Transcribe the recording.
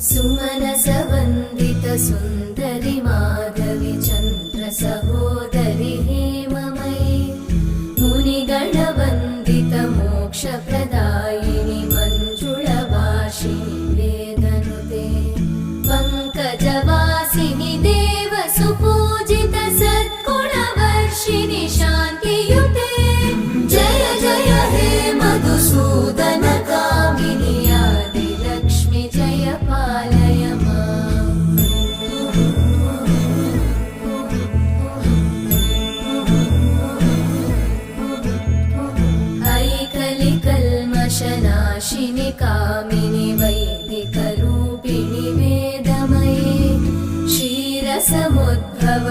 सुमनसवन्दित सुन्दरि माधवि चन्द्र सहोदरि हेममयि मुनिगणवन्दित मोक्षप्रदायिनि मञ्जुळभाषिणि वेदनुते पङ्कजवासिनि देवसुपूजित सद्गुणवर्षिणि शान्तियुते जय जय हे मधुसूदन कामिनि आदिलक्ष्मि जय पालय माम्। ऐकलिकल्मषनाशिनि कामिनि वैदिकरूपिणि वेदमये क्षीरसमुद्भव